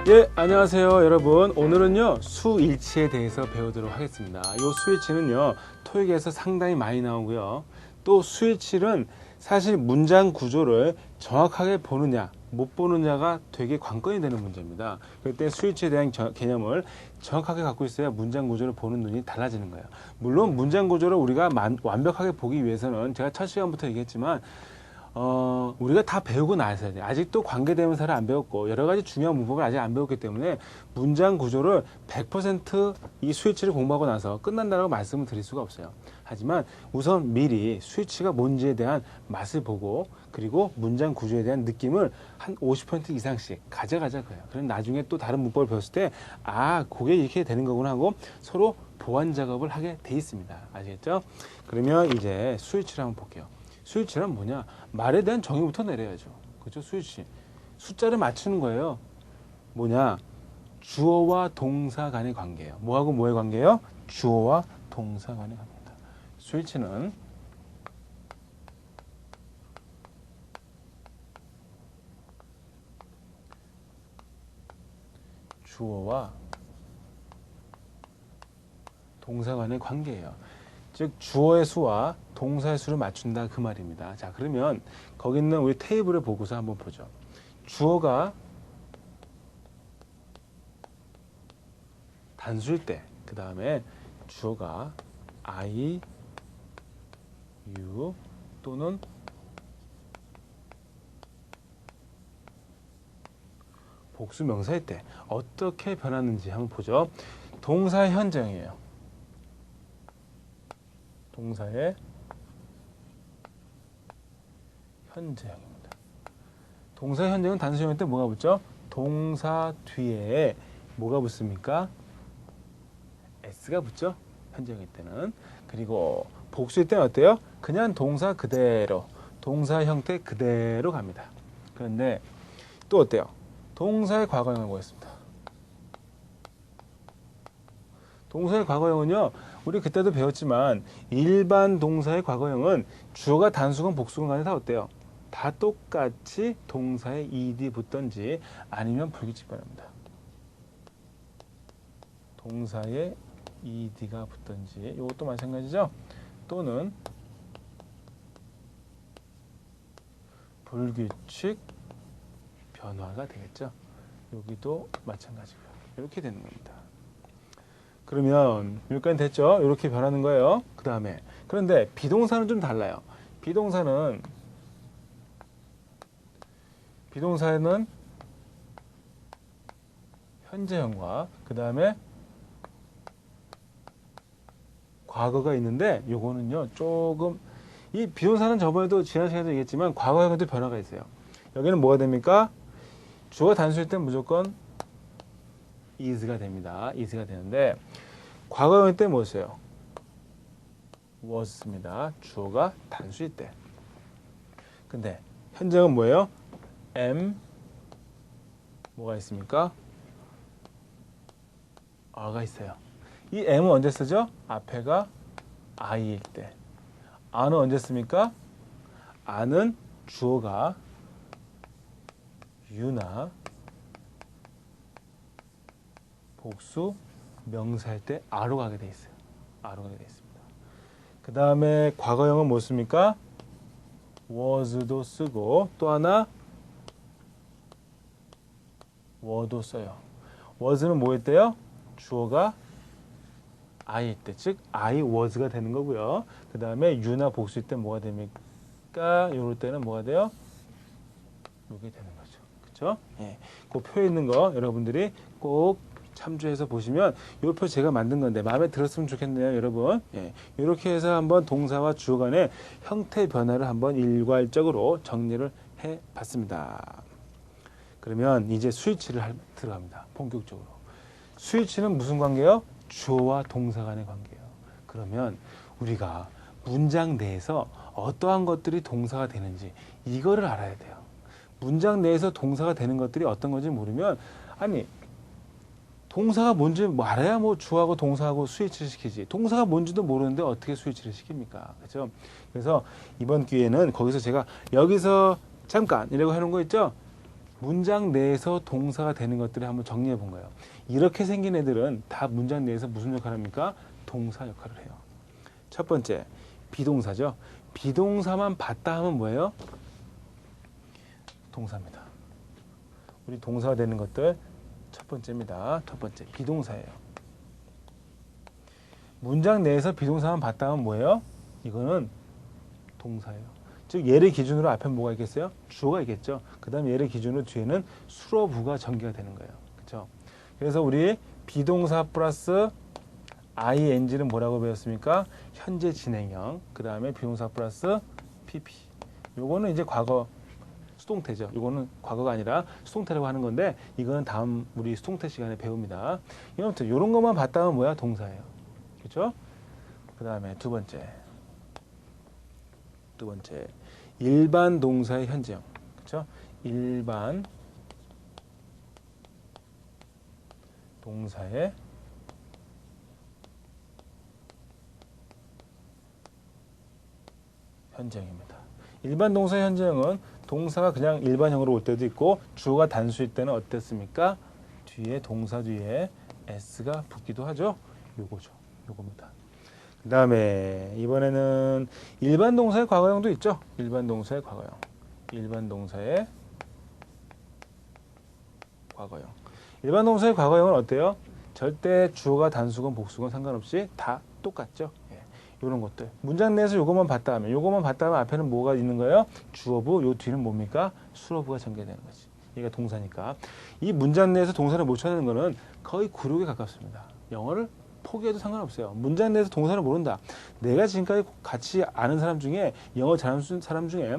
예, 안녕하세요 여러분. 오늘은요 수일치에 대해서 배우도록 하겠습니다. 이 수일치는요 토익에서 상당히 많이 나오고요, 또 수일치는 사실 문장 구조를 정확하게 보느냐 못 보느냐가 되게 관건이 되는 문제입니다. 그럴 때 수일치에 대한 개념을 정확하게 갖고 있어야 문장 구조를 보는 눈이 달라지는 거예요. 물론 문장 구조를 우리가 완벽하게 보기 위해서는 제가 첫 시간부터 얘기했지만 우리가 다 배우고 나서야 돼. 아직도 관계대명사를 안 배웠고 여러 가지 중요한 문법을 아직 안 배웠기 때문에 문장 구조를 100%이 수일치를 공부하고 나서 끝난다고 말씀을 드릴 수가 없어요. 하지만 우선 미리 수일치가 뭔지에 대한 맛을 보고, 그리고 문장 구조에 대한 느낌을 한 50% 이상씩 가져가자 거예요. 그럼 나중에 또 다른 문법을 배웠을 때 그게 이렇게 되는 거구나 하고 서로 보완 작업을 하게 돼 있습니다. 아시겠죠? 그러면 이제 수일치를 한번 볼게요. 수일치란 뭐냐? 말에 대한 정의부터 내려야죠. 그죠? 수일치. 숫자를 맞추는 거예요. 뭐냐? 주어와 동사 간의 관계예요. 뭐하고 뭐의 관계예요? 주어와 동사 간의 관계입니다. 수일치는 주어와 동사 간의 관계예요. 즉 주어의 수와 동사의 수를 맞춘다 그 말입니다. 자, 그러면 거기 있는 우리 테이블을 보고서 한번 보죠. 주어가 단수일 때, 그 다음에 주어가 I, you 또는 복수 명사일 때 어떻게 변하는지 한번 보죠. 동사의 현정이에요. 동사의 현재형입니다. 동사의 현재형은 단수형일 때 뭐가 붙죠? 동사 뒤에 뭐가 붙습니까? s가 붙죠? 현재형일 때는. 그리고 복수일 때는 어때요? 그냥 동사 그대로, 동사 형태 그대로 갑니다. 그런데 또 어때요? 동사의 과거형을 보겠습니다. 동사의 과거형은요, 우리 그때도 배웠지만 일반 동사의 과거형은 주어가 단수건 복수건 간에 다 어때요? 다 똑같이 동사에 ed 붙던지 아니면 불규칙변합니다. 동사에 ed가 붙던지, 이것도 마찬가지죠. 또는 불규칙 변화가 되겠죠. 여기도 마찬가지고요. 이렇게 되는 겁니다. 그러면 여기까지 됐죠? 이렇게 변하는 거예요. 그 다음에 그런데 비동사는 좀 달라요. 비동사는 현재형과 그 다음에 과거가 있는데, 요거는요 조금, 이 비동사는 저번에도 지난 시간에도 얘기했지만 과거형에도 변화가 있어요. 여기는 뭐가 됩니까? 주어가 단수일 땐 무조건 is가 됩니다. is가 되는데 과거형일 때 뭐였어요? was입니다. 주어가 단수일 때. 근데 현재형은 뭐예요? am, 뭐가 있습니까? are가 있어요. 이 am은 언제 쓰죠? 앞에가 I일 때. are는 언제 씁니까? are는 주어가 you나 복수 명사일 때 a로 가게 돼 있어요. a로 가게 돼 있습니다. 그 다음에 과거형은 뭐 씁니까? was도 쓰고, 또 하나 were도 써요. was는 뭐일 때요? 주어가 I일 때, 즉 I was가 되는 거고요. 그 다음에 you나 복수일 때 뭐가 됩니까? 이럴 때는 뭐가 돼요? 이게 되는 거죠. 그렇죠? 예. 그 표에 있는 거 여러분들이 꼭 참조해서 보시면, 이 표 제가 만든 건데 마음에 들었으면 좋겠네요, 여러분. 예. 이렇게 해서 한번 동사와 주어 간의 형태 변화를 한번 일괄적으로 정리를 해 봤습니다. 그러면 이제 수일치를 들어갑니다. 본격적으로. 수일치는 무슨 관계예요? 주어와 동사 간의 관계예요. 그러면 우리가 문장 내에서 어떠한 것들이 동사가 되는지 이거를 알아야 돼요. 문장 내에서 동사가 되는 것들이 어떤 건지 모르면, 아니 동사가 뭔지 알아야 뭐 주어하고 동사하고 수일치를 시키지, 동사가 뭔지도 모르는데 어떻게 수일치를 시킵니까? 그렇죠? 그래서 이번 기회에는 거기서 제가 여기서 잠깐 이라고 해놓은 거 있죠? 문장 내에서 동사가 되는 것들을 한번 정리해 본 거예요. 이렇게 생긴 애들은 다 문장 내에서 무슨 역할을 합니까? 동사 역할을 해요. 첫 번째, 비동사죠. 비동사만 봤다 하면 뭐예요? 동사입니다. 우리 동사가 되는 것들 첫 번째입니다. 첫 번째, 비동사예요. 문장 내에서 비동사만 봤다 하면 뭐예요? 이거는 동사예요. 즉 얘를 기준으로 앞에 뭐가 있겠어요? 주어가 있겠죠. 그 다음에 얘를 기준으로 뒤에는 수로부가 전개가 되는 거예요. 그렇죠? 그래서 우리 비동사 플러스 ing는 뭐라고 배웠습니까? 현재 진행형. 그 다음에 비동사 플러스 pp. 요거는 이제 과거 수동태죠. 이거는 과거가 아니라 수동태라고 하는 건데 이거는 다음 우리 수동태 시간에 배웁니다. 아무튼 이런 것만 봤다 하면 뭐야? 동사예요. 그렇죠? 그 다음에 두 번째 일반 동사의 현재형. 그렇죠? 일반 동사의 현재형입니다. 일반 동사의 현재형은 동사가 그냥 일반형으로 올 때도 있고 주어가 단수일 때는 어땠습니까? 뒤에 동사 뒤에 s가 붙기도 하죠. 요거죠. 요겁니다. 그 다음에 이번에는 일반 동사의 과거형도 있죠. 일반 동사의 과거형. 일반 동사의 과거형. 일반 동사의 과거형은 어때요? 절대 주어가 단수건 복수건 상관없이 다 똑같죠. 이런 것들. 문장 내에서 요것만 봤다 하면 앞에는 뭐가 있는 거예요? 주어부, 요 뒤는 뭡니까? 수어부가 전개되는 거지. 얘가 동사니까. 이 문장 내에서 동사를 못 찾는 거는 거의 굴욕에 가깝습니다. 영어를 포기해도 상관없어요. 문장 내에서 동사를 모른다. 내가 지금까지 같이 아는 사람 중에 영어 잘하는 사람 중에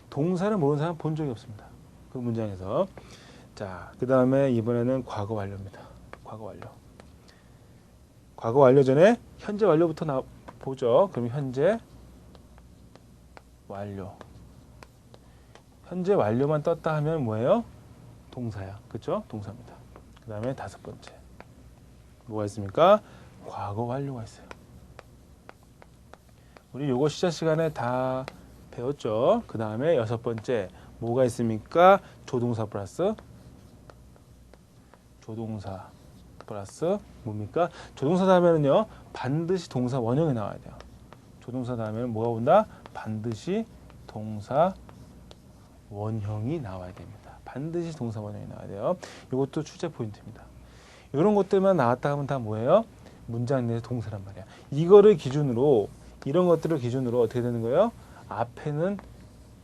동사를 모르는 사람 본 적이 없습니다. 그 문장에서. 자, 그 다음에 이번에는 과거 완료입니다. 과거 완료. 과거 완료 전에 현재 완료부터 보죠. 그럼 현재 완료. 현재 완료만 떴다 하면 뭐예요? 동사야. 그렇죠? 동사입니다. 그 다음에 다섯 번째. 뭐가 있습니까? 과거 완료가 있어요. 우리 요거 시작 시간에 다 배웠죠. 그 다음에 여섯 번째. 뭐가 있습니까? 조동사 플러스 뭡니까? 조동사 다음에는요 반드시 동사 원형이 나와야 돼요. 조동사 다음에는 뭐가 온다? 반드시 동사 원형이 나와야 됩니다. 반드시 동사 원형이 나와야 돼요. 이것도 출제 포인트입니다. 이런 것들만 나왔다 하면 다 뭐예요? 문장 내에서 동사란 말이야. 이거를 기준으로 이런 것들을 기준으로 어떻게 되는 거예요? 앞에는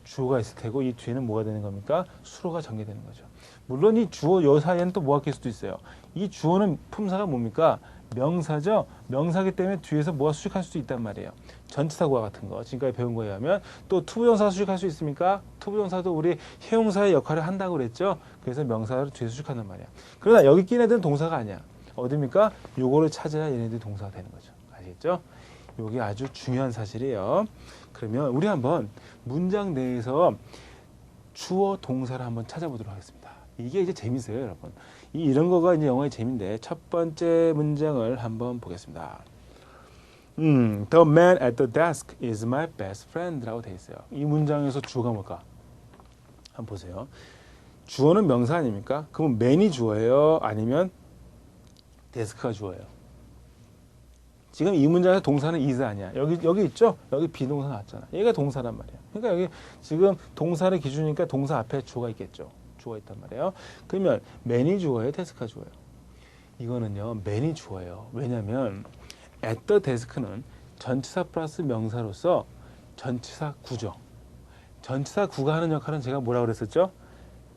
주어가 있을 테고 이 뒤에는 뭐가 되는 겁니까? 수로가 전개되는 거죠. 물론 이 주어 요 사이에는 또 뭐가 낄 수도 있어요. 이 주어는 품사가 뭡니까? 명사죠. 명사기 때문에 뒤에서 뭐가 수식할 수도 있단 말이에요. 전치사구와 같은 거 지금까지 배운 거에 의하면 또 투부정사 수식할 수 있습니까? 투부정사도 우리 해용사의 역할을 한다고 그랬죠. 그래서 명사를 뒤에 수식한단 말이야. 그러나 여기 낀 애들은 동사가 아니야. 어디입니까? 요거를 찾아야 얘네들이 동사가 되는 거죠. 아시겠죠? 요게 아주 중요한 사실이에요. 그러면 우리 한번 문장 내에서 주어 동사를 한번 찾아보도록 하겠습니다. 이게 이제 재밌어요, 여러분. 이런 거가 이제 영어의 재미인데 첫 번째 문장을 한번 보겠습니다. The man at the desk is my best friend라고 돼 있어요. 이 문장에서 주어가 뭘까? 한번 보세요. 주어는 명사 아닙니까? 그럼 man이 주어예요? 아니면 데스크가 주어예요? 지금 이 문장에서 동사는 is 아니야. 여기 있죠? 여기 비동사 나왔잖아. 얘가 동사란 말이야. 그러니까 여기 지금 동사를 기준이니까 동사 앞에 주어가 있겠죠. 주어가 있단 말이에요. 그러면 man이 주어예요? 데스크가 주어예요? 이거는요. man이 주어예요. 왜냐면 at the desk는 전치사 플러스 명사로서 전치사 구죠. 전치사 구가 하는 역할은 제가 뭐라고 그랬었죠?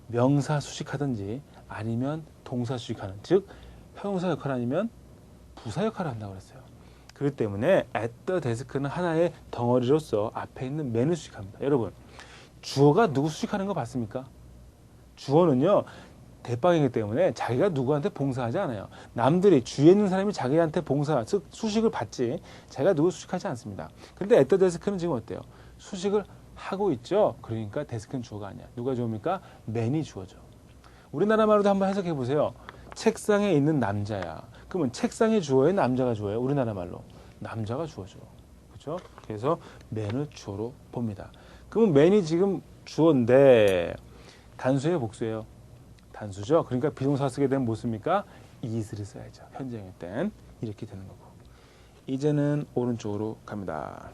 명사 수식하든지 아니면 동사 수식하는, 즉 형용사 역할 아니면 부사 역할을 한다고 그랬어요. 그렇기 때문에 at the desk는 하나의 덩어리로서 앞에 있는 man을 수식합니다. 여러분, 주어가 누구 수식하는 거 봤습니까? 주어는요 대빵이기 때문에 자기가 누구한테 봉사하지 않아요. 남들이 주위에 있는 사람이 자기한테 봉사, 즉 수식을 받지 자기가 누구 수식하지 않습니다. 근데 at the desk는 지금 어때요? 수식을 하고 있죠. 그러니까 데스크는 주어가 아니야. 누가 주어입니까? man이 주어죠. 우리나라 말로도 한번 해석해 보세요. 책상에 있는 남자야. 그러면 책상에 주어예요? 남자가 주어예요? 우리나라 말로 남자가 주어죠. 그렇죠? 그래서 man을 주어로 봅니다. 그러면 man이 지금 주어인데 단수예요, 복수예요? 단수죠. 그러니까 비동사 쓰게 되면 뭐 씁니까? is를 써야죠. 현재형일 땐 이렇게 되는 거고. 이제는 오른쪽으로 갑니다.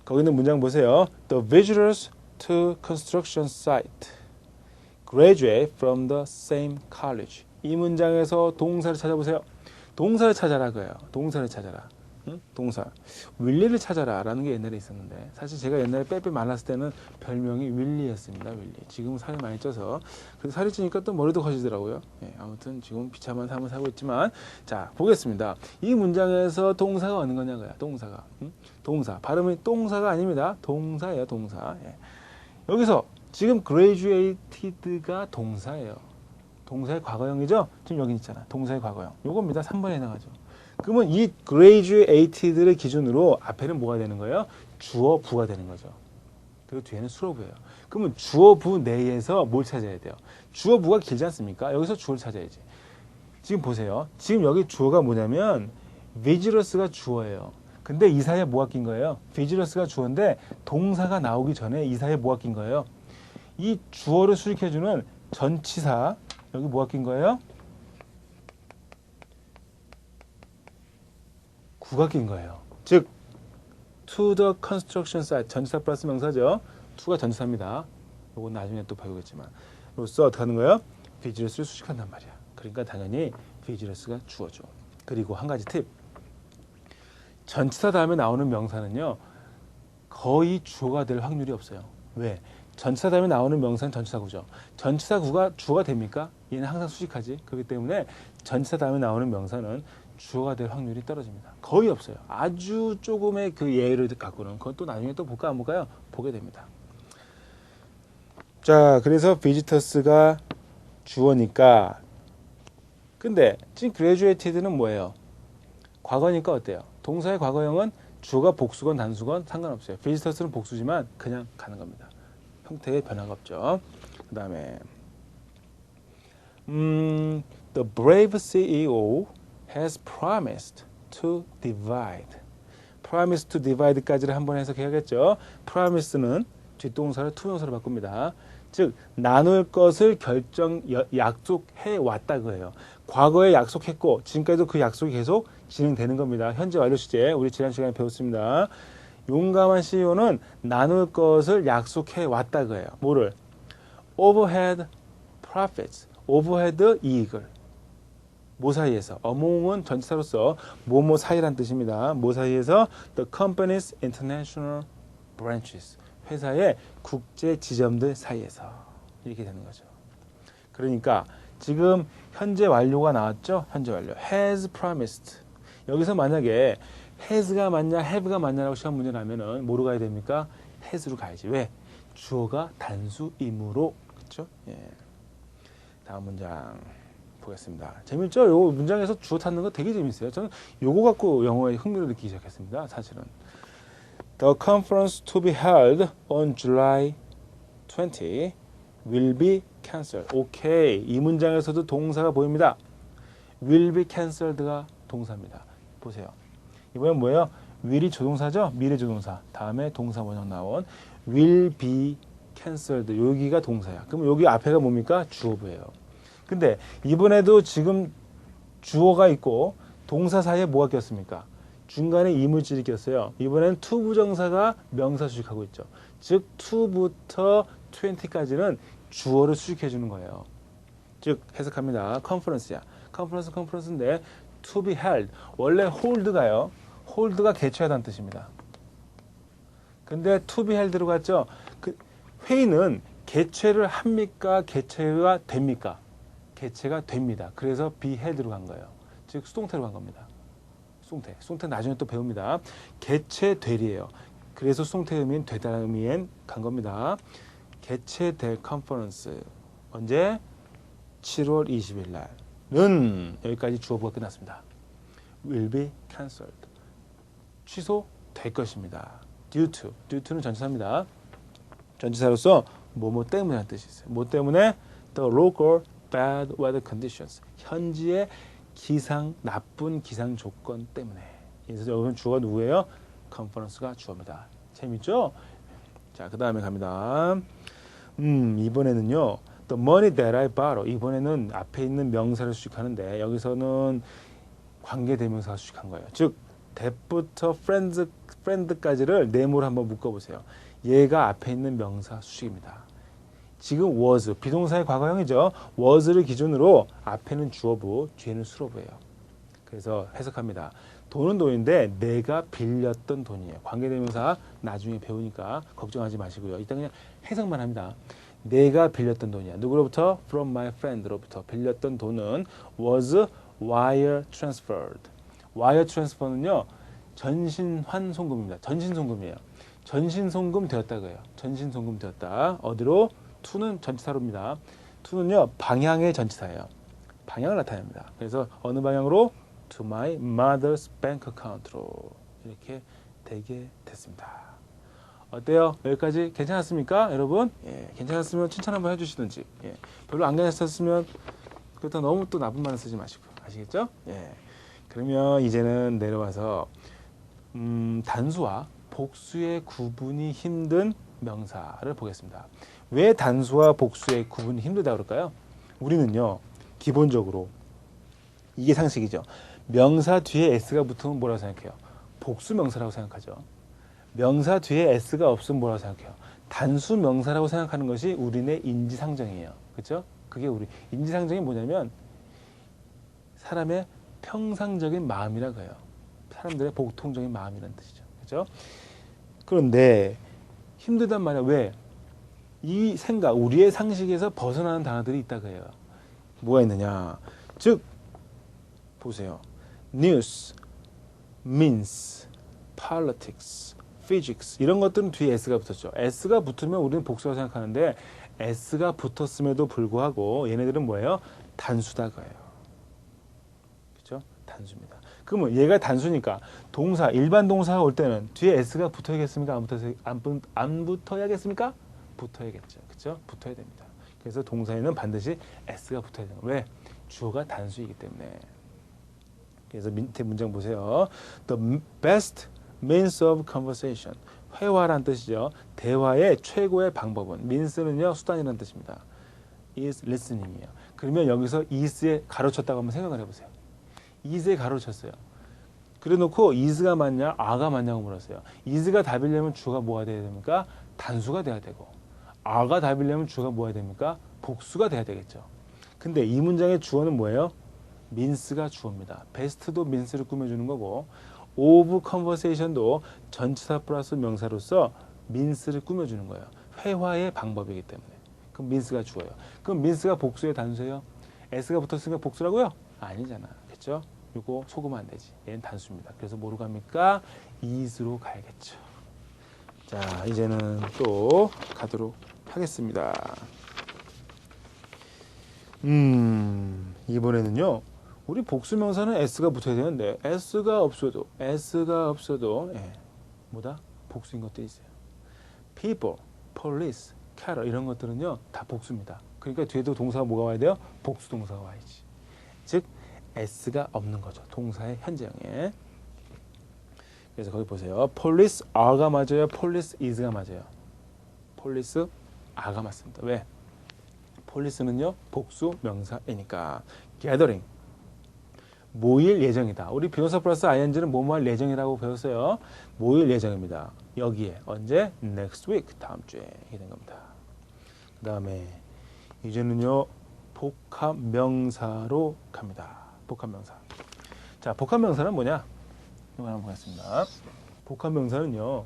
거기 있는 문장 보세요. The visitors to construction site graduate from the same college. 이 문장에서 동사를 찾아보세요. 동사를 찾아라 그래요. 동사를 찾아라. 응? 동사. 윌리를 찾아라 라는 게 옛날에 있었는데 사실 제가 옛날에 빼빼 말랐을 때는 별명이 윌리였습니다. 윌리. 지금은 살이 많이 쪄서 그래서 살이 찌니까 또 머리도 커지더라고요. 예, 아무튼 지금 비참한 삶을 살고 있지만 자 보겠습니다. 이 문장에서 동사가 어느 거냐고요. 동사가. 응? 동사. 발음이 동사가 아닙니다. 동사예요. 동사. 예. 여기서 지금 graduated가 동사예요. 동사의 과거형이죠? 지금 여기 있잖아. 동사의 과거형. 요겁니다. 3번에 해당하죠. 그러면 이 graduated를 기준으로 앞에는 뭐가 되는 거예요? 주어, 부가 되는 거죠. 그리고 뒤에는 수로부예요. 그러면 주어, 부 내에서 뭘 찾아야 돼요? 주어, 부가 길지 않습니까? 여기서 주어를 찾아야지. 지금 보세요. 지금 여기 주어가 뭐냐면 visitor스가 주어예요. 근데 이 사이에 뭐가 낀 거예요? visitor스가 주어인데 동사가 나오기 전에 이 사이에 뭐가 낀 거예요? 이 주어를 수식해주는 전치사 여기 뭐가 낀 거예요? 구가 낀 거예요. 즉 to the construction site 전치사 플러스 명사죠. to가 전치사입니다. 이건 나중에 또 배우겠지만 로써 어떻게 하는 거예요? visitors를 수식한단 말이야. 그러니까 당연히 visitors가 주어죠. 그리고 한 가지 팁. 전치사 다음에 나오는 명사는요. 거의 주어가 될 확률이 없어요. 왜? 전치사 다음에 나오는 명사는 전치사구죠. 전치사구가 주어가 됩니까? 얘는 항상 수식하지. 그렇기 때문에 전치사 다음에 나오는 명사는 주어가 될 확률이 떨어집니다. 거의 없어요. 아주 조금의 그 예를 갖고는 그건 또 나중에 또 볼까 안 볼까요? 보게 됩니다. 자, 그래서 visitors가 주어니까 근데 지금 graduated는 뭐예요? 과거니까 어때요? 동사의 과거형은 주어가 복수건 단수건 상관없어요. visitors는 복수지만 그냥 가는 겁니다. 형태에 변화가 없죠. 그 다음에 The brave CEO has promised to divide. promise to divide까지를 한번 해석해야겠죠. promise는 뒷동사를 투명사로 바꿉니다. 즉 나눌 것을 약속해 왔다고 해요. 과거에 약속했고 지금까지도 그 약속이 계속 진행되는 겁니다. 현재 완료 시제 우리 지난 시간에 배웠습니다. 용감한 CEO는 나눌 것을 약속해 왔다고 해요. 뭐를? overhead profits, overhead 이익을 뭐 사이에서? among은 전치사로서 뭐뭐 사이란 뜻입니다. 뭐 사이에서? the company's international branches, 회사의 국제 지점들 사이에서 이렇게 되는 거죠. 그러니까 지금 현재 완료가 나왔죠? 현재 완료. has promised. 여기서 만약에 has가 맞냐, have가 맞냐라고 시험 문제 나면은 뭐로 가야 됩니까? has로 가야지. 왜? 주어가 단수이므로. 그렇죠? 예. 다음 문장 보겠습니다. 재밌죠? 요 문장에서 주어 찾는 거 되게 재밌어요. 저는 요거 갖고 영어에 흥미를 느끼기 시작했습니다. 사실은. The conference to be held on July 20 will be cancelled. 오케이. 이 문장에서도 동사가 보입니다. will be cancelled가 동사입니다. 보세요. 이번엔 뭐예요? will이 조동사죠? 미래 조동사. 다음에 동사 원형 나온 will be cancelled. 여기가 동사야. 그럼 여기 앞에가 뭡니까? 주어부예요. 근데 이번에도 지금 주어가 있고 동사 사이에 뭐가 꼈습니까? 중간에 이물질이 꼈어요. 이번엔 to 부정사가 명사 수식하고 있죠. 즉 to부터 20까지는 주어를 수식해 주는 거예요. 즉 해석합니다. 컨퍼런스야. 컨퍼런스인데 to be held. 원래 hold가요. hold가 개최하다는 뜻입니다. 근데 to be held로 갔죠. 그 회의는 개최를 합니까? 개최가 됩니까? 개최가 됩니다. 그래서 be held로 간 거예요. 즉 수동태로 간 겁니다. 수동태 나중에 또 배웁니다. 개최될이에요. 그래서 수동태 의미인 되다 의미엔 간 겁니다. 개최될 컨퍼런스 언제? 7월 20일 날은 여기까지 주어부가 끝났습니다. will be cancelled. 취소될 것입니다. due to는 전치사입니다. 전치사로서 뭐뭐 때문에 하는 뜻이 있어요. 뭐 때문에? the local bad weather conditions. 현지의 나쁜 기상 조건 때문에. 그래서 여기는 주어가 누구예요? 컨퍼런스가 주어입니다. 재밌죠? 자, 그 다음에 갑니다. 이번에는요. The money that I borrow. 이번에는 앞에 있는 명사를 수식하는데 여기서는 관계대명사가 수식한 거예요. 즉 that부터 friend까지를 네모로 한번 묶어보세요. 얘가 앞에 있는 명사 수식입니다. 지금 was, 비동사의 과거형이죠. was를 기준으로 앞에는 주어부, 뒤에는 수로부예요. 그래서 해석합니다. 돈은 돈인데 내가 빌렸던 돈이에요. 관계대명사 나중에 배우니까 걱정하지 마시고요. 일단 그냥 해석만 합니다. 내가 빌렸던 돈이야. 누구로부터? From my friend로부터. 빌렸던 돈은 was wire transferred. wire transfer는요. 전신환송금입니다. 전신송금이에요. 전신송금 되었다고요. 전신송금 되었다. 어디로? to는 전치사로입니다. to는요. 방향의 전치사예요. 방향을 나타냅니다. 그래서 어느 방향으로? To my mother's bank account로 이렇게 되게 됐습니다. 어때요? 여기까지 괜찮았습니까? 여러분? 예, 괜찮았으면 칭찬 한번 해주시든지 예, 별로 안 괜찮았으면 그렇다고 너무 또 나쁜 말은 쓰지 마시고 아시겠죠? 예, 그러면 이제는 내려와서 단수와 복수의 구분이 힘든 명사를 보겠습니다. 왜 단수와 복수의 구분이 힘들다고 그럴까요? 우리는요 기본적으로 이게 상식이죠. 명사 뒤에 s가 붙으면 뭐라고 생각해요? 복수 명사라고 생각하죠. 명사 뒤에 s가 없으면 뭐라고 생각해요? 단수 명사라고 생각하는 것이 우리네 인지상정이에요. 그렇죠? 그게 우리 인지상정이 뭐냐면 사람의 평상적인 마음이라고 해요. 사람들의 보통적인 마음이라는 뜻이죠. 그렇죠? 그런데 힘들단 말이야. 왜? 이 생각, 우리의 상식에서 벗어나는 단어들이 있다고 해요. 뭐가 있느냐? 즉 보세요. news, means, politics, physics 이런 것들은 뒤에 s가 붙었죠. s가 붙으면 우리는 복수라고 생각하는데 s가 붙었음에도 불구하고 얘네들은 뭐예요? 단수다가 해요. 그렇죠? 단수입니다. 그러면 얘가 단수니까 동사, 일반 동사가 올 때는 뒤에 s가 붙어야겠습니까? 안 붙어야겠습니까? 붙어야겠죠. 그렇죠? 붙어야 됩니다. 그래서 동사에는 반드시 s가 붙어야 돼요. 왜? 주어가 단수이기 때문에. 그래서 밑에 문장 보세요. The best means of conversation. 회화란 뜻이죠. 대화의 최고의 방법은 means는요 수단이라는 뜻입니다. is listening이에요. 그러면 여기서 is에 가로쳤다고 한번 생각을 해보세요. is에 가로쳤어요. 그래놓고 is가 맞냐, a가 맞냐고 물었어요. is가 답이려면 주가 뭐가 돼야 됩니까? 단수가 돼야 되고 a가 답이려면 주가 뭐가 됩니까? 복수가 돼야 되겠죠. 근데 이 문장의 주어는 뭐예요? means가 주어입니다. best도 means를 꾸며주는 거고 of conversation도 전치사 플러스 명사로서 means를 꾸며주는 거예요. 회화의 방법이기 때문에. 그럼 means가 주어요. 그럼 means가 복수의 단수예요? s가 붙었으니까 복수라고요? 아니잖아. 그렇죠? 이거 속으면 안 되지. 얘는 단수입니다. 그래서 뭐로 갑니까? is로 가야겠죠. 자, 이제는 또 가도록 하겠습니다. 이번에는요. 우리 복수명사는 s가 붙어야 되는데 s가 없어도 예, 뭐다? 복수인 것들이 있어요. people, police, cattle 이런 것들은요 다 복수입니다. 그러니까 뒤에도 동사가 뭐가 와야 돼요? 복수 동사가 와야지. 즉 s가 없는 거죠. 동사의 현재형에. 그래서 거기 보세요. police are가 맞아요? police is가 맞아요? police are가 맞습니다. 왜? police는요 복수 명사이니까. gathering 모일 예정이다. 우리 비동사 플러스 ing는 뭐뭐 할 예정이라고 배웠어요. 모일 예정입니다. 여기에 언제? next week 다음 주에 이렇게 된 겁니다. 그 다음에 이제는요 복합명사로 갑니다. 복합명사. 자, 복합명사는 뭐냐? 이거 한번 보겠습니다. 복합명사는요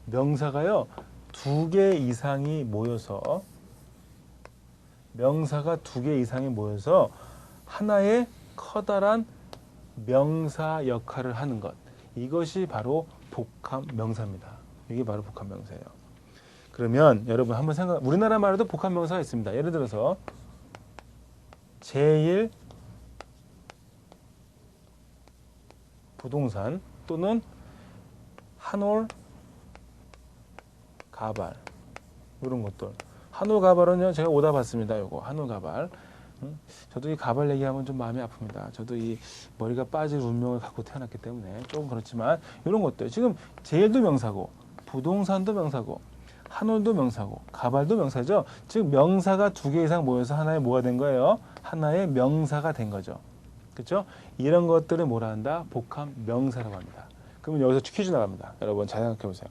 명사가요 두 개 이상이 모여서 명사가 두 개 이상이 모여서 하나의 커다란 명사 역할을 하는 것. 이것이 바로 복합명사입니다. 이게 바로 복합명사예요. 그러면 여러분 한번 우리나라 말에도 복합명사가 있습니다. 예를 들어서 제1 부동산 또는 한올 가발 이런 것들. 한올 가발은요 제가 오다 봤습니다. 요거 한올 가발. 저도 이 가발 얘기하면 좀 마음이 아픕니다. 저도 이 머리가 빠질 운명을 갖고 태어났기 때문에 조금 그렇지만 이런 것들 지금 제일도 명사고 부동산도 명사고 한올도 명사고 가발도 명사죠. 즉 명사가 두 개 이상 모여서 하나의 뭐가 된 거예요? 하나의 명사가 된 거죠. 그렇죠? 이런 것들을 뭐라 한다? 복합 명사라고 합니다. 그러면 여기서 퀴즈 나갑니다. 여러분 잘 생각해 보세요.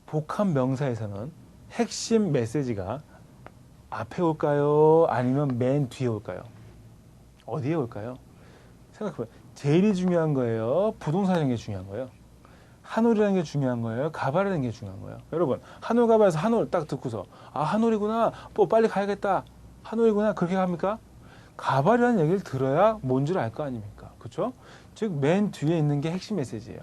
복합 명사에서는 핵심 메시지가 앞에 올까요? 아니면 맨 뒤에 올까요? 어디에 올까요? 생각해봐요. 제일 중요한 거예요? 부동산이라는 게 중요한 거예요? 한올이라는 게 중요한 거예요? 가발이라는 게 중요한 거예요? 여러분, 한올 가발에서 한올 딱 듣고서 아, 한올이구나. 뭐 빨리 가야겠다. 한올이구나. 그렇게 합니까? 가발이라는 얘기를 들어야 뭔 줄 알 거 아닙니까? 그렇죠? 즉, 맨 뒤에 있는 게 핵심 메시지예요.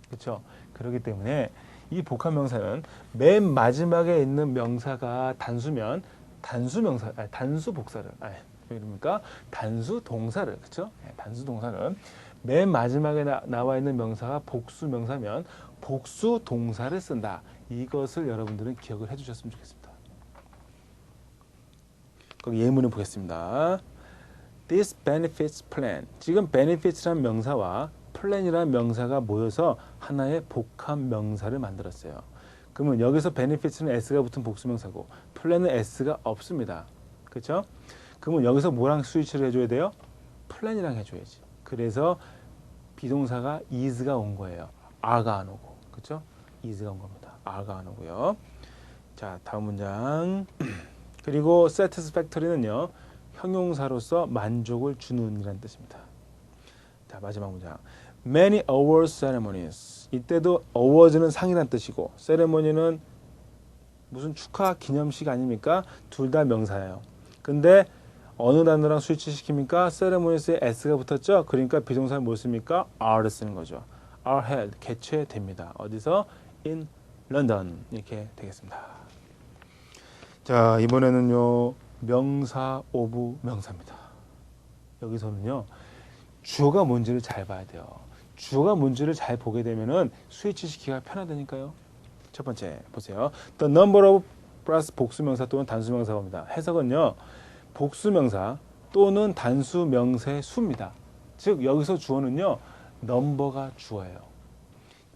그렇죠? 그렇기 때문에 이 복합 명사는 맨 마지막에 있는 명사가 단수면 단수 명사, 단수 복사를, 그러니까 단수 동사를, 그렇죠? 단수 동사는 맨 마지막에 나와 있는 명사가 복수 명사면 복수 동사를 쓴다. 이것을 여러분들은 기억을 해주셨으면 좋겠습니다. 그럼 예문을 보겠습니다. This benefits plan. 지금 benefits라는 명사와 plan이라는 명사가 모여서 하나의 복합 명사를 만들었어요. 그러면 여기서 benefits는 s가 붙은 복수명사고 plan은 s가 없습니다. 그렇죠? 그러면 여기서 뭐랑 스위치를 해줘야 돼요? plan이랑 해줘야지. 그래서 비동사가 is가 온 거예요. are가 안 오고. 그렇죠? is가 온 겁니다. are가 안 오고요. 자, 다음 문장. 그리고 satisfactory는요. 형용사로서 만족을 주는 이라는 뜻입니다. 자, 마지막 문장. Many award ceremonies. 이때도 awards는 상이란 뜻이고 ceremony는 무슨 축하 기념식 아닙니까? 둘 다 명사예요. 근데 어느 단어랑 스위치 시킵니까? ceremonies에 s가 붙었죠? 그러니까 비동사를 뭘 씁니까? are를 쓰는 거죠. are held, 개최됩니다. 어디서? in London. 이렇게 되겠습니다. 자, 이번에는요. 명사 오브 명사입니다. 여기서는요. 주어가 뭔지를 잘 봐야 돼요. 주어가 뭔지를 잘 보게 되면은 스위치 시키기가 편하다니까요. 첫 번째 보세요. The number of 플러스 복수명사 또는 단수명사가 옵니다. 해석은요. 복수명사 또는 단수명사의 수입니다. 즉 여기서 주어는요. 넘버가 주어예요.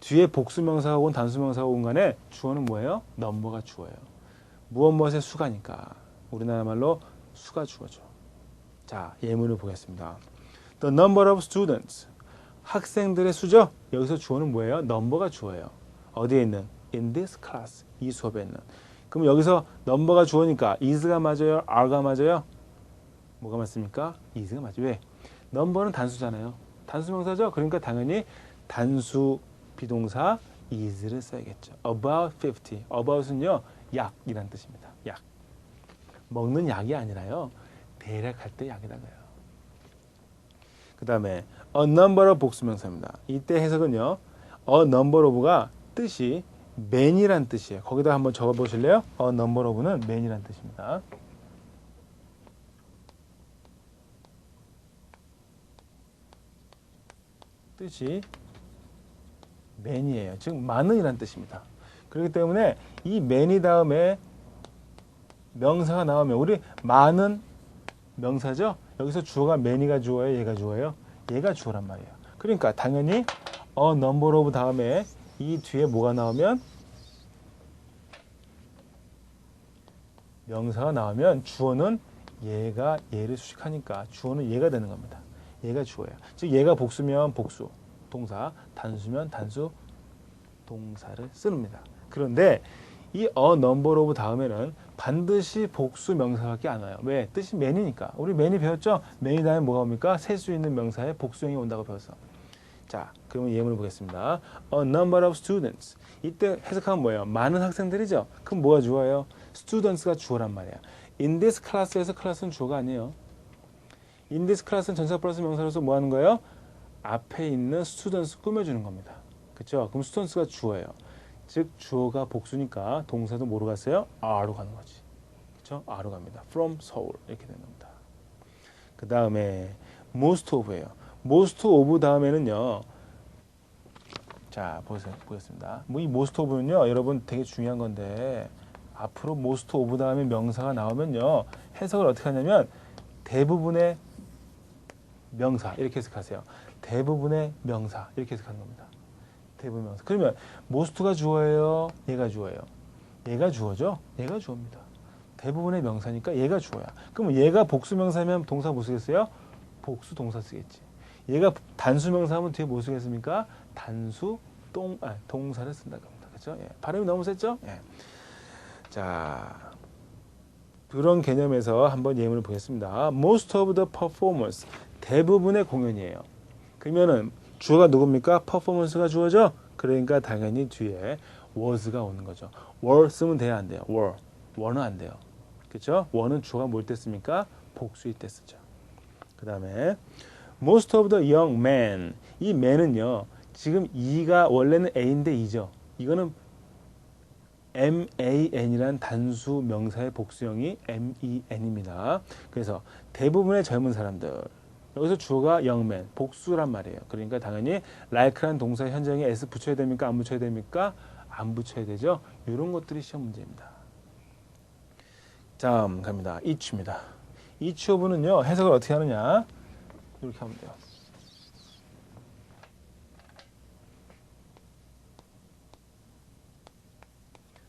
뒤에 복수명사가 온 단수명사가 온 간에 주어는 뭐예요? 넘버가 주어예요. 무엇무엇의 수가니까 우리나라 말로 수가 주어죠. 자, 예문을 보겠습니다. The number of students. 학생들의 수죠? 여기서 주어는 뭐예요? 넘버가 주어예요. 어디에 있는? In this class. 이 수업에 있는. 그럼 여기서 넘버가 주어니까 is가 맞아요? are가 맞아요? 뭐가 맞습니까? is가 맞아요. 왜? 넘버는 단수잖아요. 단수명사죠? 그러니까 당연히 단수 비동사 is를 써야겠죠. About 50. about은요. 약이란 뜻입니다. 약. 먹는 약이 아니라요. 대략 할 때 약이라고요. 그 다음에 a number of 복수명사입니다. 이때 해석은요. a number of가 뜻이 many란 뜻이에요. 거기다 한번 적어보실래요? a number of는 many란 뜻입니다. 뜻이 many예요. 즉 많은이란 뜻입니다. 그렇기 때문에 이 many 다음에 명사가 나오면 우리 많은 명사죠? 여기서 주어가 many가 주어예요? 얘가 주어예요? 얘가 주어란 말이에요. 그러니까 당연히 a number of 다음에 이 뒤에 뭐가 나오면 명사가 나오면 주어는 얘가 얘를 수식하니까 주어는 얘가 되는 겁니다. 얘가 주어예요. 즉 얘가 복수면 복수 동사, 단수면 단수 동사를 씁니다. 그런데 이 a number of 다음에는 반드시 복수 명사밖에 안 와요. 왜? 뜻이 many니까. 우리 many 배웠죠? many 다음에 뭐가 옵니까? 셀 수 있는 명사에 복수형이 온다고 배웠어. 자, 그러면 예문을 보겠습니다. A number of students. 이때 해석하면 뭐예요? 많은 학생들이죠? 그럼 뭐가 주어예요? students가 주어란 말이야. In this class에서 class는 주어가 아니에요. In this class는 전치사 플러스 명사로서 뭐 하는 거예요? 앞에 있는 students 꾸며주는 겁니다. 그렇죠? 그럼 students가 주어예요. 즉 주어가 복수니까 동사도 뭐로 갔어요? are로 가는 거지. 그렇죠? are로 갑니다. From Seoul 이렇게 되는 겁니다. 그 다음에 most of예요. most of 다음에는요. 자 보겠습니다. 뭐 이 most of는요, 여러분 되게 중요한 건데 앞으로 most of 다음에 명사가 나오면요. 해석을 어떻게 하냐면 대부분의 명사 이렇게 해석하세요. 대부분의 명사 이렇게 해석하는 겁니다. 대부분 명사. 그러면 most가 주어예요? 얘가 주어예요? 얘가 주어죠? 얘가 주어입니다. 대부분의 명사니까 얘가 주어야. 그러면 얘가 복수 명사면 동사 뭐 쓰겠어요? 복수 동사 쓰겠지. 얘가 단수 명사하면 뒤에 뭐 쓰겠습니까? 단수 동사를 쓴다고 합니다. 그렇죠? 예. 발음이 너무 셌죠? 예. 자, 그런 개념에서 한번 예문을 보겠습니다. Most of the performers. 대부분의 공연이에요. 그러면은 주어가 누굽니까? performance가 주어죠? 그러니까 당연히 뒤에 was가 오는 거죠. were 쓰면 돼야 안 돼요? were는 안 돼요. 그렇죠? were는 주어가 뭘 때 씁니까? 복수일 때 쓰죠. 그 다음에 most of the young men. 이 men은요. 지금 E가 원래는 A인데 E죠. 이거는 man이란 단수 명사의 복수형이 men입니다. 그래서 대부분의 젊은 사람들. 여기서 주어가 young men, 복수란 말이에요. 그러니까 당연히 like란 동사 현장에 s 붙여야 됩니까? 안 붙여야 됩니까? 안 붙여야 되죠. 이런 것들이 시험 문제입니다. 다음 갑니다. each입니다. each of는요. 해석을 어떻게 하느냐? 이렇게 하면 돼요.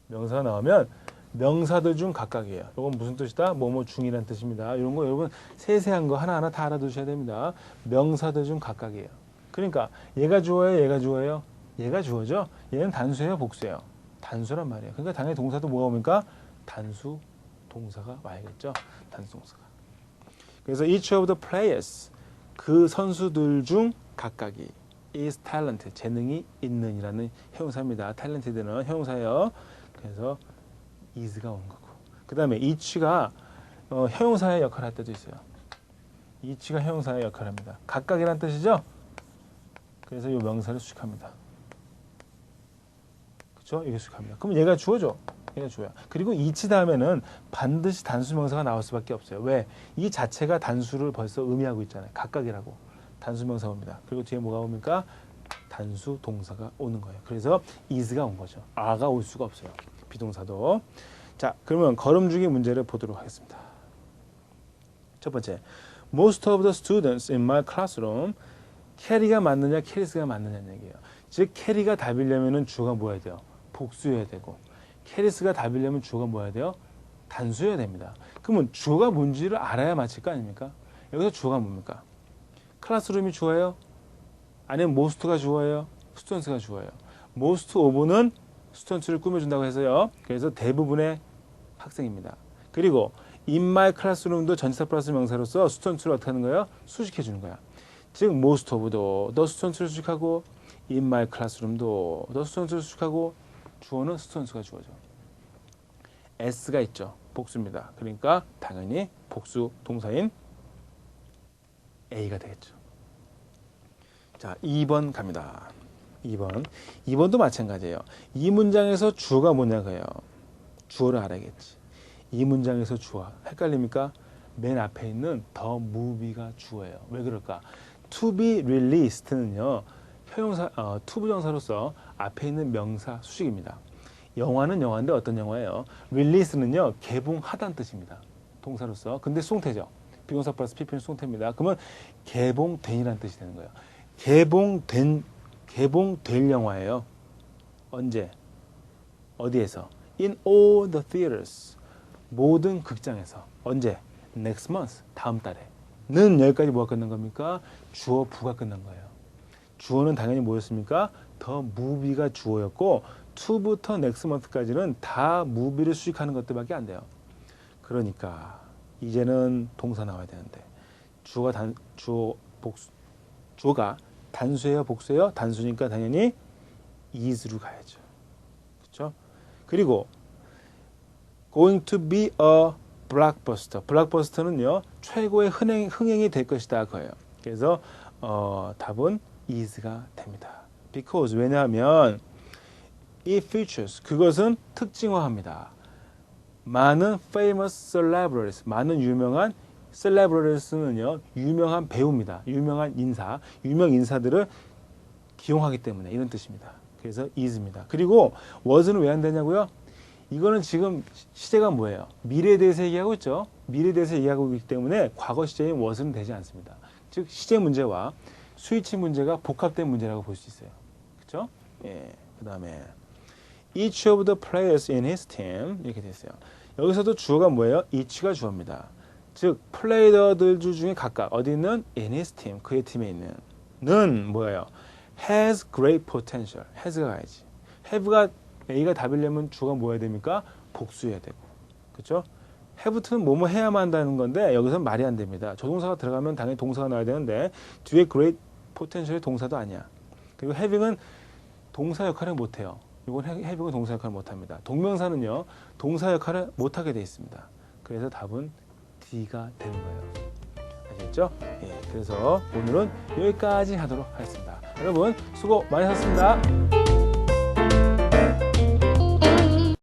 명사가 나오면 명사들 중 각각이에요. 이건 무슨 뜻이다? 뭐뭐 중이라는 뜻입니다. 이런 거 여러분 세세한 거 하나하나 다 알아두셔야 됩니다. 명사들 중 각각이에요. 그러니까 얘가 주어예요? 얘가 주어예요? 얘가 주어죠? 얘는 단수예요? 복수예요? 단수란 말이에요. 그러니까 당연히 동사도 뭐가 옵니까? 단수 동사가 와야겠죠? 단수 동사가. 그래서 each of the players. 그 선수들 중 각각이 is talent. 재능이 있는이라는 형용사입니다. talented는 형용사예요. 그래서 is가 온 거고. 그 다음에 each가 형용사의 역할을 할 때도 있어요. each가 형용사의 역할을 합니다. 각각이란 뜻이죠? 그래서 이 명사를 수식합니다. 그렇죠? 이게 수식합니다. 그럼 얘가 주어죠? 얘가 주어야. 그리고 each 다음에는 반드시 단수 명사가 나올 수밖에 없어요. 왜? 이 자체가 단수를 벌써 의미하고 있잖아요. 각각이라고. 단수 명사가 옵니다. 그리고 뒤에 뭐가 옵니까? 단수 동사가 오는 거예요. 그래서 is가 온 거죠. are가 올 수가 없어요. 비동사도. 자, 그러면 걸음주기 문제를 보도록 하겠습니다. 첫 번째, most of the students in my classroom. 캐리가 맞느냐, 캐리스가 맞느냐는 얘기예요. 즉, 캐리가 답이려면 주어가 뭐여야 돼요? 복수여야 되고, 캐리스가 답이려면 주어가 뭐여야 돼요? 단수여야 됩니다. 그러면 주어가 뭔지를 알아야 맞힐 거 아닙니까? 여기서 주어가 뭡니까? 클래스룸이 주어예요? 아니면 most가 주어예요? students가 주어예요? most of는 students를 꾸며준다고 해서요. 그래서 대부분의 학생입니다. 그리고 in my classroom도 전치사 플러스 명사로서 students를 어떻게 하는 거예요? 수식해 주는 거야. 즉 most of도 the students를 수식하고 in my classroom도 the students를 수식하고 주어는 students가 주어죠. s가 있죠. 복수입니다. 그러니까 당연히 복수 동사인 A가 되겠죠. 자, 2번 갑니다. 2번도 마찬가지예요. 이 문장에서 주어가 뭐냐고요. 주어를 알아야겠지. 이 문장에서 주어 헷갈립니까? 맨 앞에 있는 the movie가 주어예요. 왜 그럴까? to be released는요. 형용사 투부정사로서 앞에 있는 명사 수식입니다. 영화는 영화인데 어떤 영화예요? release는요. 개봉하다는 뜻입니다. 동사로서. 근데 수동태죠. 비동사 플러스 PP는 수동태입니다. 그러면 개봉된이라는 뜻이 되는 거예요. 개봉될 영화예요. 언제? 어디에서? In all the theaters. 모든 극장에서. 언제? Next month. 다음 달에. 는 여기까지 뭐가 끝난 겁니까? 주어 부가 끝난 거예요. 주어는 당연히 뭐였습니까? The movie가 주어였고 to부터 next month까지는 다 movie를 수식하는 것들밖에 안 돼요. 그러니까 이제는 동사 나와야 되는데 주어가 단수예요, 복수예요? 단수니까 당연히 is로 가야죠. 그렇죠? 그리고 going to be a blockbuster. 블록버스터는요. 최고의 흥행이 될 것이다 그거예요. 그래서 답은 is가 됩니다. because 왜냐하면 it features 그것은 특징화합니다. 많은 famous celebrities, 많은 유명한 celebrities는요, 유명한 배우입니다. 유명한 인사, 유명 인사들을 기용하기 때문에 이런 뜻입니다. 그래서 is입니다. 그리고 was는 왜 안 되냐고요? 이거는 지금 시제가 뭐예요? 미래에 대해서 얘기하고 있죠. 미래에 대해서 얘기하고 있기 때문에 과거 시제인 was는 되지 않습니다. 즉 시제 문제와 스위치 문제가 복합된 문제라고 볼 수 있어요. 그렇죠? 예. 그다음에 each of the players in his team 이렇게 됐어요. 여기서도 주어가 뭐예요? each가 주어입니다. 즉 플레이어들 중에 각각 어디 있는 in his team 그의 팀에 있는 는 뭐예요? has great potential. has가 가야지. have가 A가 답이려면 주어가 뭐 해야 됩니까? 복수해야 되고. 그렇죠? have는 뭐뭐 해야만 한다는 건데 여기서는 말이 안 됩니다. 조동사가 들어가면 당연히 동사가 나와야 되는데 뒤에 great potential이 동사도 아니야. 그리고 having은 동사 역할을 못 해요. 이건 having은 동사 역할을 못 합니다. 동명사는요. 동사 역할을 못 하게 돼 있습니다. 그래서 답은 D가 되는 거예요. 아시겠죠? 예, 그래서 오늘은 여기까지 하도록 하겠습니다. 여러분 수고 많으셨습니다.